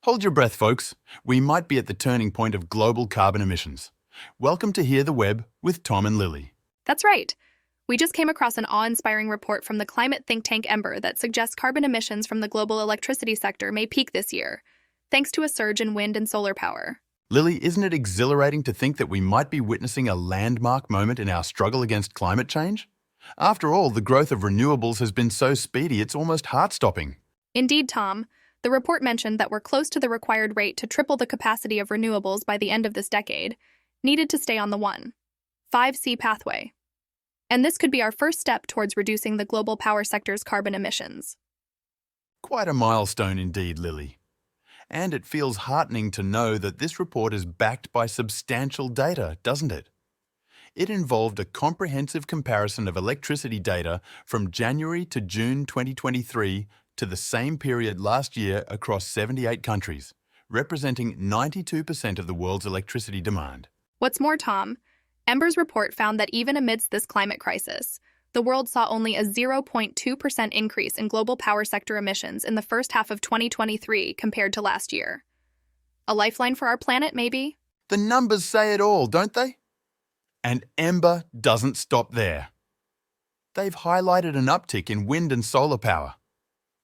Hold your breath, folks. We might be at the turning point of global carbon emissions. Welcome to Hear the Web with Tom and Lily. That's right. We just came across an awe-inspiring report from the climate think tank Ember that suggests carbon emissions from the global electricity sector may peak this year, thanks to a surge in wind and solar power. Lily, isn't it exhilarating to think that we might be witnessing a landmark moment in our struggle against climate change? After all, the growth of renewables has been so speedy it's almost heart-stopping. Indeed, Tom. The report mentioned that we're close to the required rate to triple the capacity of renewables by the end of this decade, needed to stay on the 1.5C pathway. And this could be our first step towards reducing the global power sector's carbon emissions. Quite a milestone indeed, Lily. And it feels heartening to know that this report is backed by substantial data, doesn't it? It involved a comprehensive comparison of electricity data from January to June 2023 to the same period last year across 78 countries, representing 92% of the world's electricity demand. What's more, Tom, Ember's report found that even amidst this climate crisis, the world saw only a 0.2% increase in global power sector emissions in the first half of 2023 compared to last year. A lifeline for our planet, maybe? The numbers say it all, don't they? And Ember doesn't stop there. They've highlighted an uptick in wind and solar power.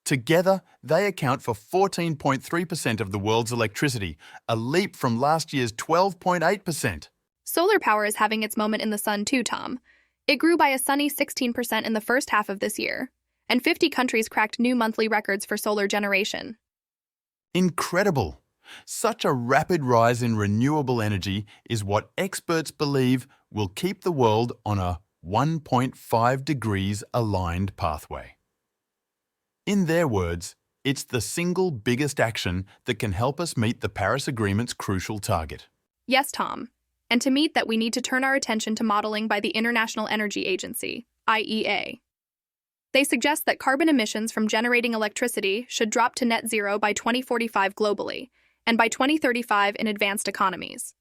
Together, they account for 14.3% of the world's electricity, a leap from last year's 12.8%. Solar power is having its moment in the sun too, Tom. It grew by a sunny 16% in the first half of this year, and 50 countries cracked new monthly records for solar generation. Incredible! Such a rapid rise in renewable energy is what experts believe will keep the world on a 1.5 degrees aligned pathway. In their words, it's the single biggest action that can help us meet the Paris Agreement's crucial target. Yes, Tom. And to meet that, we need to turn our attention to modeling by the International Energy Agency, IEA. They suggest that carbon emissions from generating electricity should drop to net zero by 2045 globally, and by 2035 in advanced economies.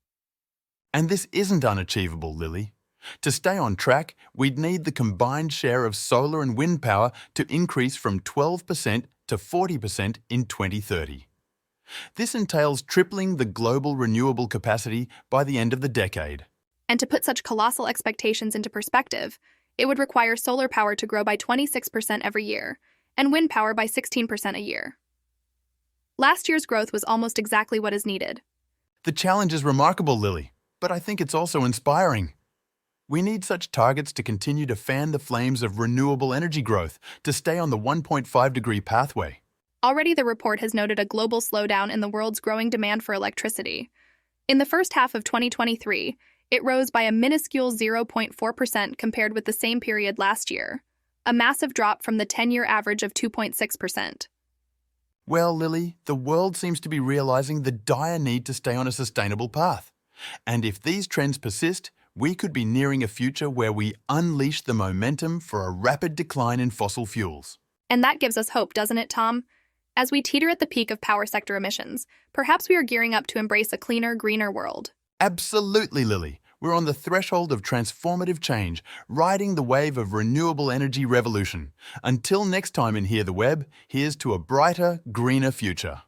And this isn't unachievable, Lily. To stay on track, we'd need the combined share of solar and wind power to increase from 12% to 40% in 2030. This entails tripling the global renewable capacity by the end of the decade. And to put such colossal expectations into perspective, it would require solar power to grow by 26% every year, and wind power by 16% a year. Last year's growth was almost exactly what is needed. The challenge is remarkable, Lily, but I think it's also inspiring. We need such targets to continue to fan the flames of renewable energy growth, to stay on the 1.5-degree pathway. Already the report has noted a global slowdown in the world's growing demand for electricity. In the first half of 2023, it rose by a minuscule 0.4% compared with the same period last year, a massive drop from the 10-year average of 2.6%. Well, Lily, the world seems to be realizing the dire need to stay on a sustainable path. And if these trends persist, we could be nearing a future where we unleash the momentum for a rapid decline in fossil fuels. And that gives us hope, doesn't it, Tom? As we teeter at the peak of power sector emissions, perhaps we are gearing up to embrace a cleaner, greener world. Absolutely, Lily. We're on the threshold of transformative change, riding the wave of renewable energy revolution. Until next time in Hear the Web, here's to a brighter, greener future.